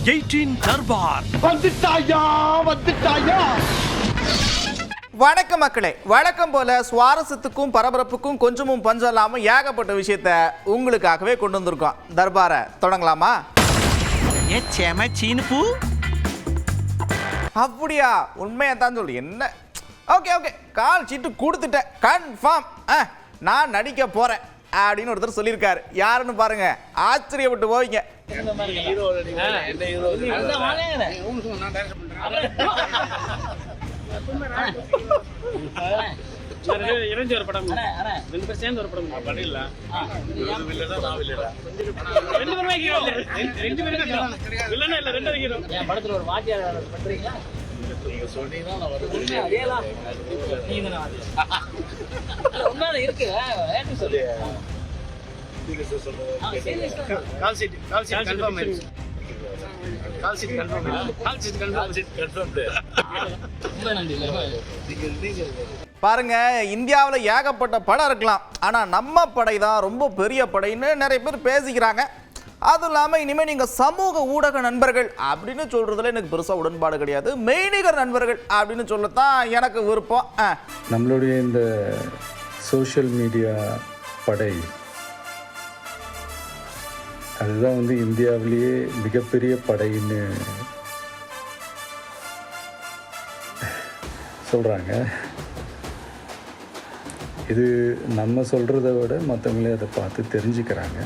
18 தர்பார் வந்துட்டாயா. வணக்கம் மக்களே, வழக்கம் போல சுவாரஸ்யத்துக்கும் பரபரப்புக்கும் கொஞ்சமும் பஞ்சம் இல்லாம ஏகப்பட்ட விஷயத்த உங்களுக்காகவே கொண்டு வந்திருக்கோம். தர்பாரை தொடங்கலாமா? சீனு அப்படியா? உண்மையா தான் சொல்லு. என்ன ஓகே கால் சீட்டு கொடுத்துட்டேன், கன்ஃபார்ம் நான் நடிக்க போறேன் அப்படின்னு ஒருத்தர் சொல்லியிருக்காரு. யாருன்னு பாருங்க, ஆச்சரியப்பட்டு போவீங்க. ஒரு படம் ரெண்டு பேர் சேர்ந்து ஒரு படம் பண்ணிடலாம். படத்துல ஒரு வாத்தியார் பண்றீங்களா? இருக்கு பாருங்க, இந்தியாவில் ஏகப்பட்ட படம் இருக்கலாம், ஆனா நம்ம படை தான் ரொம்ப பெரிய படைன்னு நிறைய பேர் பேசிக்கிறாங்க. அதுவும் இல்லாமல் இனிமேல் நீங்கள் சமூக ஊடக நண்பர்கள் அப்படின்னு சொல்றதுல எனக்கு பெருசாக உடன்பாடு கிடையாது. மெய்நிகர் நண்பர்கள் அப்படின்னு சொல்லத்தான் எனக்கு விருப்பம். நம்மளுடைய இந்த சோஷியல் மீடியா படை அதுதான் வந்து இந்தியாவிலேயே மிகப்பெரிய படைன்னு சொல்கிறாங்க. இது நம்ம சொல்கிறத விட மற்றவங்களே அதை பார்த்து தெரிஞ்சுக்கிறாங்க.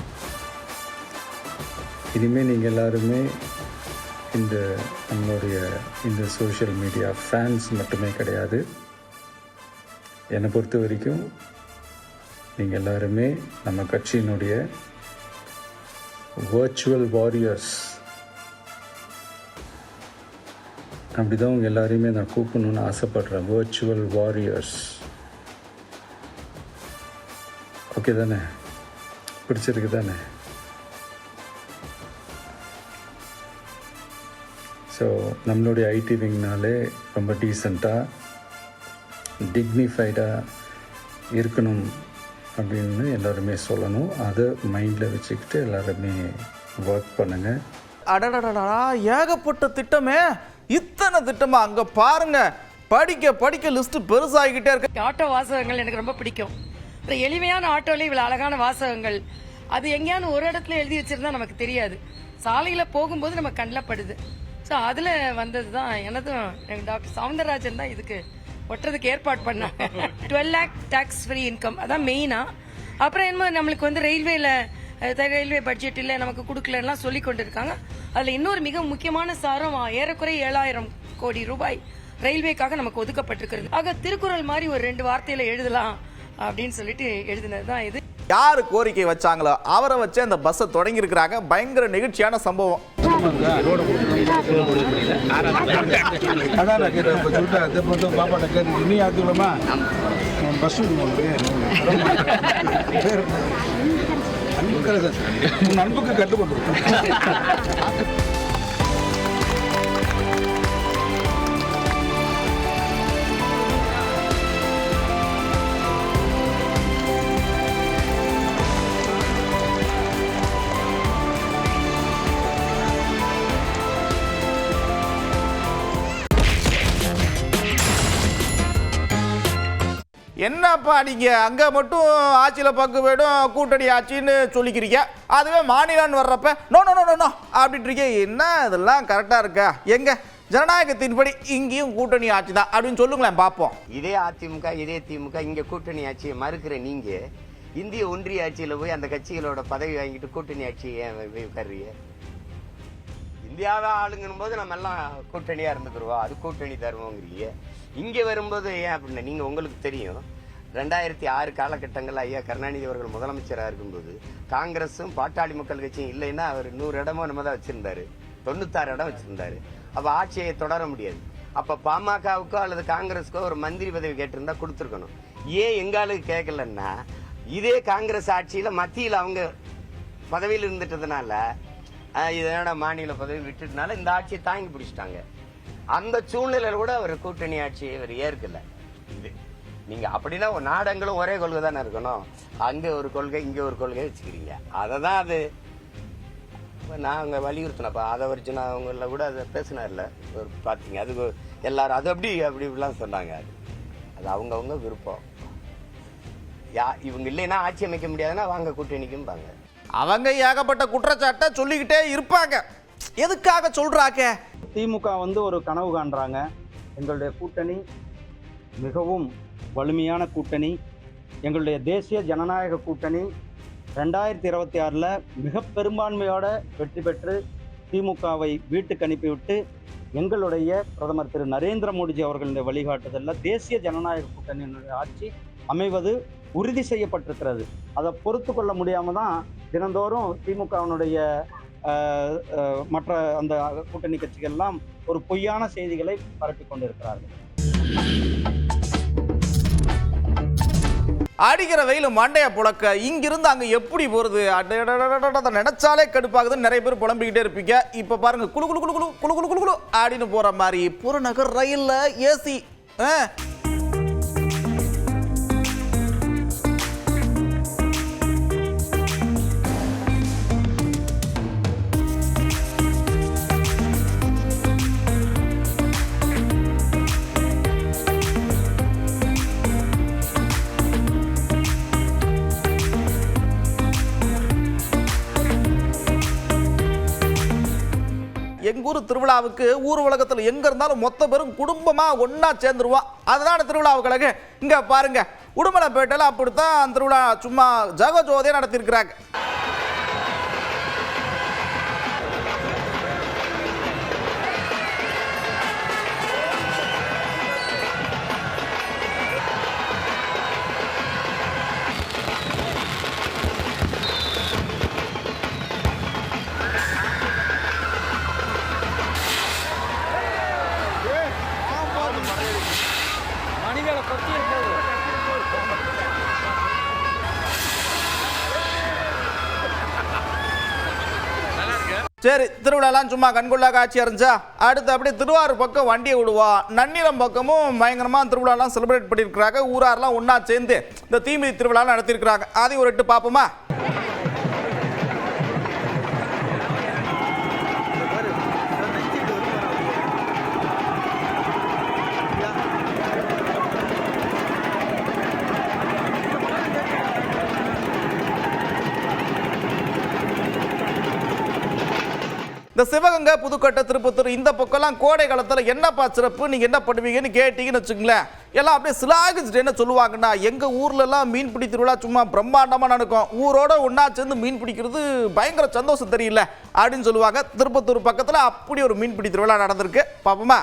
இனிமேல் நீங்கள் எல்லாருமே இந்த நம்மளுடைய இந்த சோஷியல் மீடியா ஃபேன்ஸ் மட்டுமே கிடையாது. என்னை பொறுத்த வரைக்கும் நீங்கள் எல்லாருமே நம்ம கட்சியினுடைய வர்ச்சுவல் வாரியர்ஸ். அப்படி தான் உங்கள் எல்லாரையுமே நான் கூப்பிடணுன்னு ஆசைப்படுறேன். Virtual warriors. ஓகே தானே? பிடிச்சிருக்கு தானே? ஸோ நம்மளுடைய ஐடி விங்னாலே ரொம்ப டீசெண்டாக டிக்னிஃபைடாக இருக்கணும் அப்படின்னு எல்லாருமே சொல்லணும். அதை மைண்டில் வச்சுக்கிட்டு எல்லாருமே ஒர்க் பண்ணுங்கள். அடடடடா, ஏகப்பட்ட திட்டமே! இத்தனை திட்டமா? அங்கே பாருங்க, படிக்க லிஸ்ட் பெருசாகிக்கிட்டே இருக்கு. ஆட்டோ வாசகங்கள் எனக்கு ரொம்ப பிடிக்கும். ஒரு எளிமையான ஆட்டோல இவ்வளவு அழகான வாசகங்கள், அது எங்கேயாவது ஒரு இடத்துல எழுதி வச்சிருந்தா நமக்கு தெரியாது, சாலையில போகும்போது நம்ம கண்ணில் படுது. ஸோ அதில் வந்தது தான் எனதும். எனக்கு டாக்டர் சவுந்தரராஜன் தான் இதுக்கு ஒட்டுறதுக்கு ஏற்பாடு பண்ணாங்க. 12 lakh டேக்ஸ் ஃப்ரீ இன்கம், அதான் மெயினாக. அப்புறம் என்ன நம்மளுக்கு வந்து ரயில்வே பட்ஜெட் இல்லை நமக்கு கொடுக்கலன்னா சொல்லி கொண்டு இருக்காங்க. அதில் இன்னொரு மிக முக்கியமான சாரம், ஏறக்குறைய 7,000 கோடி ரூபாய் ரயில்வேக்காக நமக்கு ஒதுக்கப்பட்டிருக்கிறது. ஆக திருக்குறள் மாதிரி ஒரு 2 வார்த்தையில எழுதலாம் அப்படின்னு சொல்லிட்டு எழுதினது தான் இது. யாரு கோரிக்கை வச்சாங்களோ அவரை வச்சு அந்த பஸ்ஸை தொடங்கி இருக்கிறாங்க. பயங்கர நிகழ்ச்சியான சம்பவம். அன்புக்கு கட்டுப்பட்டு என்னப்பா நீங்க அங்க மட்டும் ஆட்சியில பங்கு வேடும் கூட்டணி ஆட்சின்னு சொல்லிக்கிறீங்க, அதுவே மாநிலம்னு வர்றப்ப நோ நோ நோ நோ அப்படின்றீங்க. என்ன இதெல்லாம் கரெக்டா இருக்கா? எங்க ஜனநாயகத்தின்படி இங்கேயும் கூட்டணி ஆட்சி தான் அப்படின்னு சொல்லுங்களேன் பார்ப்போம். இதே அதிமுக இதே திமுக இங்க கூட்டணி ஆட்சியை மறுக்கிற நீங்க இந்திய ஒன்றிய ஆட்சியில போய் அந்த கட்சிகளோட பதவி வாங்கிட்டு கூட்டணி ஆட்சியை உட்கார்றீங்க. இந்தியாவை ஆளுங்கணும் போது நம்ம எல்லாம் கூட்டணியா இருந்துக்கிறோம், அது கூட்டணி தருவோங்கிறீங்க. இங்க வரும்போது ஏன் அப்படின்னா, நீங்க உங்களுக்கு தெரியும் 2006 காலகட்டங்கள் ஐயா கருணாநிதி அவர்கள் முதலமைச்சராக இருக்கும்போது காங்கிரஸும் பாட்டாளி மக்கள் கட்சியும் இல்லைன்னா அவர் 100 இடமோ நம்ம தான் வச்சிருந்தாரு, 96 இடம் வச்சிருந்தாரு. அப்ப ஆட்சியை தொடர முடியாது. அப்ப பாமகவுக்கோ அல்லது காங்கிரஸுக்கோ ஒரு மந்திரி பதவி கேட்டிருந்தா கொடுத்துருக்கணும். ஏன் எங்களுக்கு கேட்கலன்னா, இதே காங்கிரஸ் ஆட்சியில மத்தியில் அவங்க பதவியில் இருந்துட்டதுனால இதனோட மாநில பதவி விட்டுட்டனால இந்த ஆட்சியை தாங்கி பிடிச்சிட்டாங்க. அந்த சூழ்நிலையில கூட அவர் கூட்டணி ஆட்சியை அவர் ஏற்கல. இது நீங்க அப்படின்னா நாடங்களும் ஒரே கொள்கை தானே இருக்கணும். அங்க ஒரு கொள்கை இங்க ஒரு கொள்கை வச்சுக்கிறீங்க. அததான் அது நான் அங்கே வலியுறுத்தினப்பா ஆதவர்ஜுனா அவங்கள கூட அதை பேசினார்ல பார்த்தீங்க. அது எல்லாரும் அது அப்படிலாம் சொன்னாங்க. அது அவங்கவுங்க விருப்பம். இவங்க இல்லைன்னா ஆட்சி அமைக்க முடியாதுன்னா வாங்க கூட்டணிக்கும்பாங்க. அவங்க ஏகப்பட்ட குற்றச்சாட்டை சொல்லிக்கிட்டே இருப்பாங்க. எதுக்காக சொல்றாங்க? திமுக ஒரு கனவு காண்றாங்க. எங்களுடைய கூட்டணி மிகவும் வலிமையான கூட்டணி, எங்களுடைய தேசிய ஜனநாயக கூட்டணி 2026 மிக பெரும்பான்மையோட வெற்றி பெற்று திமுகவை வீட்டுக்கு அனுப்பிவிட்டு எங்களுடைய பிரதமர் திரு நரேந்திர மோடிஜி அவர்களுடைய வழிகாட்டுதலில் தேசிய ஜனநாயக கூட்டணியினுடைய ஆட்சி அமைவது உறுதி செய்யப்பட்டிருக்கிறது. அதை பொறுத்து கொள்ள முடியாமல் தான் தினந்தோறும் திமுகவினுடைய மற்ற அந்த கூட்டணி கட்சிகள்லாம் ஒரு பொய்யான செய்திகளை பரப்பி கொண்டிருக்கிறார்கள். அடிக்கிற வெயில் மண்டைய புழக்க இங்கிருந்து அங்க எப்படி போறது? நினைச்சாலே கடுப்பாகுதுன்னு நிறைய பேர் புலம்பிக்கிட்டே இருப்பீங்க. இப்ப பாருங்க, குளு குளு குளு குளு குளு குளு குளு குளு அப்படின்னு போற மாதிரி புறநகர் ரயில்ல ஏசி. எங்க ஊர் திருவிழாவுக்கு ஊர் உலகத்தில் எங்க இருந்தாலும் மொத்த பேரும் குடும்பமா ஒன்னா சேர்ந்துருவோம். அதுதான் திருவிழாவுக்கு. இங்க பாருங்க, உடுமலைப்பேட்டையில அப்படித்தான் திருவிழா சும்மா ஜகஜோதியா நடத்திருக்கிறாங்க. சரி, திருவிழாலாம் சும்மா கண்கொள்ளா காட்சி அறிஞ்சா அடுத்து அப்படியே திருவாரூர் பக்கம் வண்டியை விடுவா. நன்னிலம் பக்கமும் பயங்கரமாக திருவிழாலாம் செலிப்ரேட் பண்ணியிருக்கிறாங்க. ஊராரெலாம் ஒன்றா சேர்ந்து இந்த தீமிதி திருவிழாலாம் நடத்தியிருக்கிறாங்க. அதையும் ஒரு எட்டு பார்ப்போமா? இந்த சிவகங்கை, புதுக்கோட்டை, திருப்பத்தூர் இந்த பக்கம்லாம் கோடை காலத்தில் என்னப்பா சிறப்பு, நீங்கள் என்ன பண்ணுவீங்கன்னு கேட்டீங்கன்னு வச்சுங்களேன், எல்லாம் அப்படியே சிலாகிச்சுட்டு என்ன சொல்லுவாங்கன்னா, எங்கள் ஊர்லலாம் மீன்பிடி திருவிழா சும்மா பிரம்மாண்டமாக நடக்கும், ஊரோட ஒன்றா சேர்ந்து மீன் பிடிக்கிறது பயங்கர சந்தோஷம் தெரியல அப்படின்னு சொல்லுவாங்க. திருப்பத்தூர் பக்கத்தில் அப்படி ஒரு மீன்பிடி திருவிழா நடந்திருக்கு. பாப்போமா?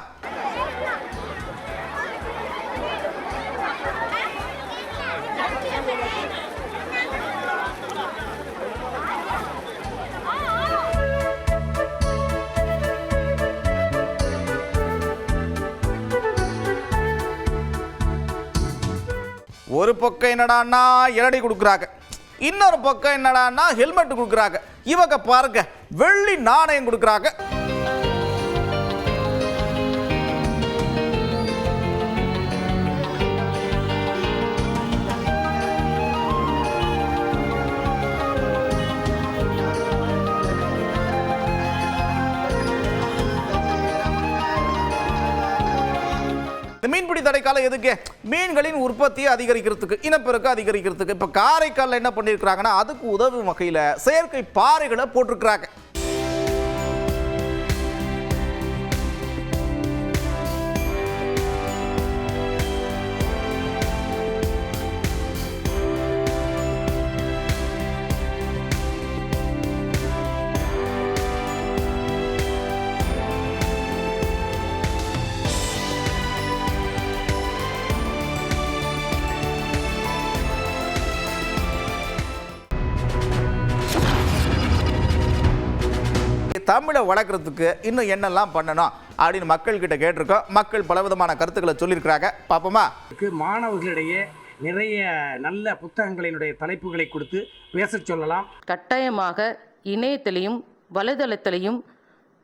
ஒரு பக்கம் என்னடான்னா இலடி கொடுக்குறாங்க, இன்னொரு பக்கம் என்னடான்னா ஹெல்மெட் கொடுக்குறாங்க. இவங்க பாருங்க, வெள்ளி நாணயம் கொடுக்குறாங்க. மீன்பிடி தடைக்காலம் எதுக்கு? மீன்களின் உற்பத்தியை அதிகரிக்கிறதுக்கு, இனப்பெருக்க அதிகரிக்கிறதுக்கு. இப்ப காரைக்காலில் என்ன பண்ணிருக்காங்கன்னா, அதுக்கு உதவும் வகையில செயற்கை பாறைகளை போட்டிருக்கிறாங்க. தமிழை வளர்க்குறதுக்கு இன்னும் என்னெல்லாம் பண்ணணும் அப்படின்னு மக்கள் கிட்ட கேட்டிருக்கோம். மக்கள் பலவிதமான கருத்துக்களை சொல்லியிருக்கிறாங்க. பாப்போமா? மாணவர்களிடையே நிறைய நல்ல புத்தகங்களினுடைய தலைப்புகளை கொடுத்து பேச சொல்லலாம். கட்டாயமாக இணையத்திலையும் வலைதளத்திலையும்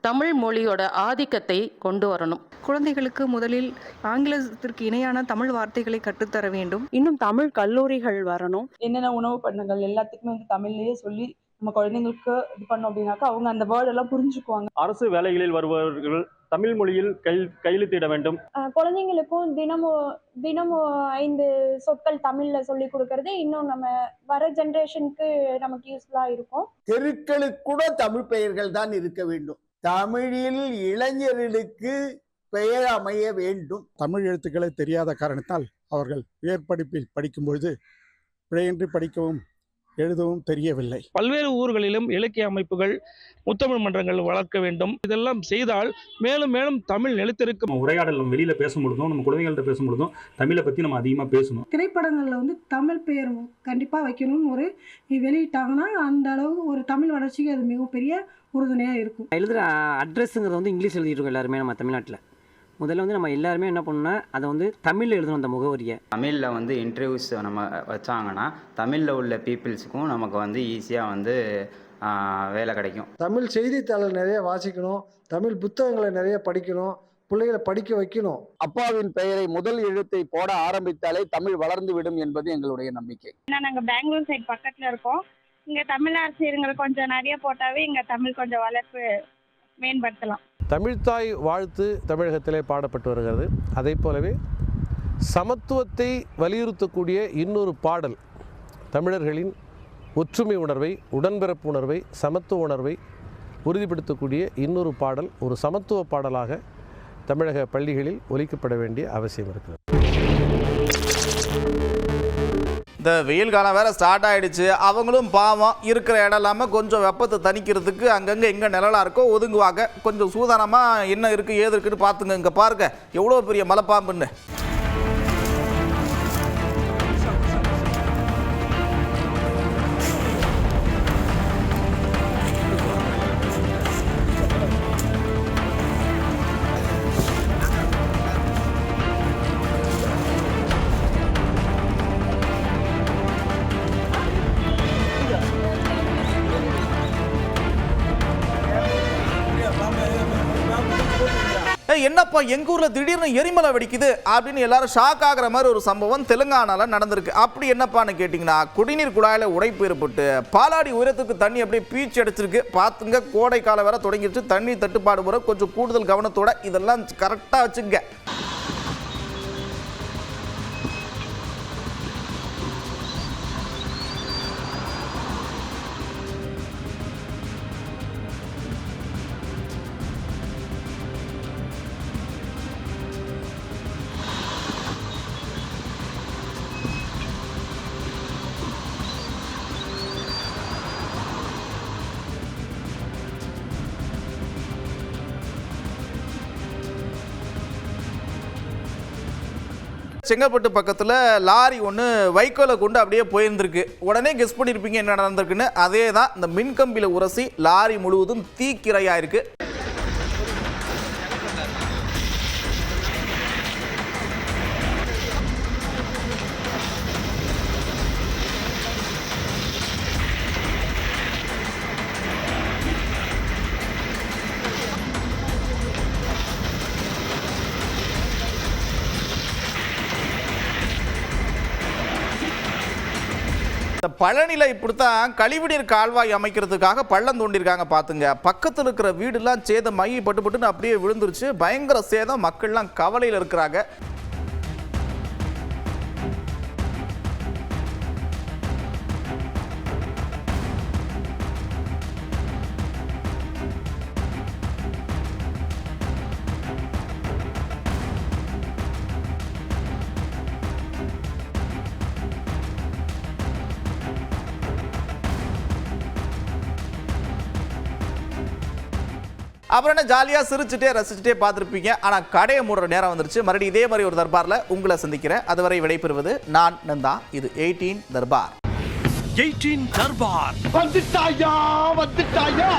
தமிழ் மொழியோட ஆதிக்கத்தை கொண்டு வரணும். குழந்தைகளுக்கு முதலில் ஆங்கிலத்திற்கு இணையான தமிழ் வார்த்தைகளை கற்றுத்தர வேண்டும். இன்னும் தமிழ் கல்லூரிகள் வரணும். என்னென்ன உணவு பண்டங்கள் எல்லாத்துக்குமே தமிழ்லயே சொல்லி நம்ம குழந்தைங்களுக்கு இது பண்ணோம் அப்படின்னாக்கா அவங்க அந்த வேர்ட் எல்லாம் புரிஞ்சுக்குவாங்க. அரசு வேலைகளில் வருபவர்கள் தமிழ் மொழியில் கையெழுத்திட வேண்டும். குழந்தைங்களுக்கும் தினமும் 5 சொற்கள் தமிழ்ல சொல்லி கொடுக்கறது இன்னும் நம்ம வர ஜெனரேஷனுக்கு நமக்கு யூஸ்ஃபுல்லா இருக்கும். தெருக்களுக்கு கூட தமிழ் பெயர்கள் தான் இருக்க வேண்டும். தமிழில் இளைஞர்களுக்கு பெயர் அமைய வேண்டும். தமிழ் எழுத்துக்களை தெரியாத காரணத்தால் அவர்கள் உயர்படிப்பில் படிக்கும்பொழுது பிழையின்றி படிக்கவும் எழுதவும் தெரியவில்லை. பல்வேறு ஊர்களிலும் இலக்கிய அமைப்புகள், முத்தமிழ் மன்றங்கள் வளர்க்க வேண்டும். இதெல்லாம் செய்தால் மேலும் மேலும் தமிழ் நிலைத்திருக்கும். உரையாடல் நம்ம வெளியில் பேசும்பொழுதும் நம்ம குழந்தைகள்கிட்ட பேசும்பொழுதும் தமிழை பற்றி நம்ம அதிகமாக பேசணும். திரைப்படங்களில் வந்து தமிழ் பெயர் கண்டிப்பாக வைக்கணும்னு ஒரு வெளியிட்டாங்கன்னா அந்த அளவு ஒரு தமிழ் வளர்ச்சிக்கு அது மிகப்பெரிய உறுதுணையாக இருக்கும். எழுதுகிற அட்ரஸுங்கிறது வந்து இங்கிலீஷ் எழுதிட்டு இருக்கோம் எல்லாருமே நம்ம தமிழ்நாட்டில். முதல்ல வந்து நம்ம எல்லாருமே என்ன பண்ணோம்னா அதை வந்து தமிழில் எழுதணும். அந்த முகவரியை தமிழில் வந்து இன்டர்வியூஸ் நம்ம வச்சாங்கன்னா தமிழில் உள்ள பீப்புள்ஸுக்கும் நமக்கு வந்து ஈஸியாக வந்து வேலை கிடைக்கும். தமிழ் செய்தித்தாளை நிறைய வாசிக்கணும், தமிழ் புத்தகங்களை நிறைய படிக்கணும், பிள்ளைகளை படிக்க வைக்கணும். அப்பாவின் பெயரை முதல் எழுத்தை போட ஆரம்பித்தாலே தமிழ் வளர்ந்து விடும் என்பது எங்களுடைய நம்பிக்கை. நாங்கள் பெங்களூர் சைட் பக்கத்தில் இருக்கோம். இங்கே தமிழ் ஆசிரியர்கள் கொஞ்சம் நிறைய போட்டாவே இங்கே தமிழ் கொஞ்சம் வளர்ப்பு மேம்படுத்தலாம். தமிழ்த்தாய் வாழ்த்து தமிழகத்திலே பாடப்பட்டு வருகிறது. அதே போலவே சமத்துவத்தை வலியுறுத்தக்கூடிய இன்னொரு பாடல், தமிழர்களின் ஒற்றுமை உணர்வை, உடன்பிறப்பு உணர்வை, சமத்துவ உணர்வை உறுதிப்படுத்தக்கூடிய இன்னொரு பாடல் ஒரு சமத்துவ பாடலாக தமிழக பள்ளிகளில் ஒலிக்கப்பட வேண்டிய அவசியம் இருக்கிறது. இந்த வெயில் காலம் வேற ஸ்டார்ட் ஆயிடுச்சு. அவங்களும் பாவம் இருக்கிற இடம் இல்லாமல் கொஞ்சம் வெப்பத்தை தணிக்கிறதுக்கு அங்கங்கே எங்கே நிழலாக இருக்கோ ஒதுங்குவாங்க. கொஞ்சம் சூதானமாக என்ன இருக்குது ஏது இருக்குன்னு பார்த்துங்க. இங்கே பாருங்க எவ்வளோ பெரிய மலைப்பாம்புன்னு. என்னப்பா எங்க ஊர்ல திடீர்னு எரிமலை வெடிக்குது அப்படின்னு எல்லாரும் ஷாக் ஆகிற மாதிரி ஒரு சம்பவம் தெலுங்கானால நடந்திருக்கு. அப்படி என்னப்பான்னு கேட்டீங்கன்னா, குடிநீர் குழாயில உடைப்பு ஏற்பட்டு பாலாடி உயரத்துக்கு தண்ணி அப்படியே பீச்சு அடிச்சிருக்கு. பார்த்துங்க, கோடை காலம் வேற தொடங்கிடுச்சு. தண்ணி தட்டுப்பாடு வர கொஞ்சம் கூடுதல் கவனத்தோட இதெல்லாம் கரெக்டா வச்சுங்க. செங்கல்பட்டு பக்கத்தில் லாரி ஒன்று வைக்கோலை கொண்டு அப்படியே போயிருந்திருக்கு. உடனே கெஸ் பண்ணியிருப்பீங்க என்ன நடந்திருக்குன்னு. அதே தான், இந்த மின்கம்பியில் உரசி லாரி முழுவதும் தீக்கிரையாக இருக்கு. பழனியில் இப்படித்தான் கழிவுநீர் கால்வாய் அமைக்கிறதுக்காக பள்ளம் தோண்டியிருக்காங்க. பார்த்துங்க, பக்கத்தில் இருக்கிற வீடுலாம் சேதம் மைய பட்டுன்னு அப்படியே விழுந்துருச்சு. பயங்கர சேதம். மக்கள்லாம் கவலையில் இருக்கிறாங்க. அப்புறம் என்ன, ஜாலியாக சிரிச்சுட்டே ரசிச்சுட்டே பார்த்துருப்பீங்க. ஆனால் கடையை மூடுற நேரம் வந்துருச்சு. மறுபடியும் இதே மாதிரி ஒரு தர்பாரில் உங்களை சந்திக்கிறேன். அதுவரை விடைபெறுவது நான் நந்தா. இது 18 தர்பார். 18 தர்பார் வந்துட்டாயா.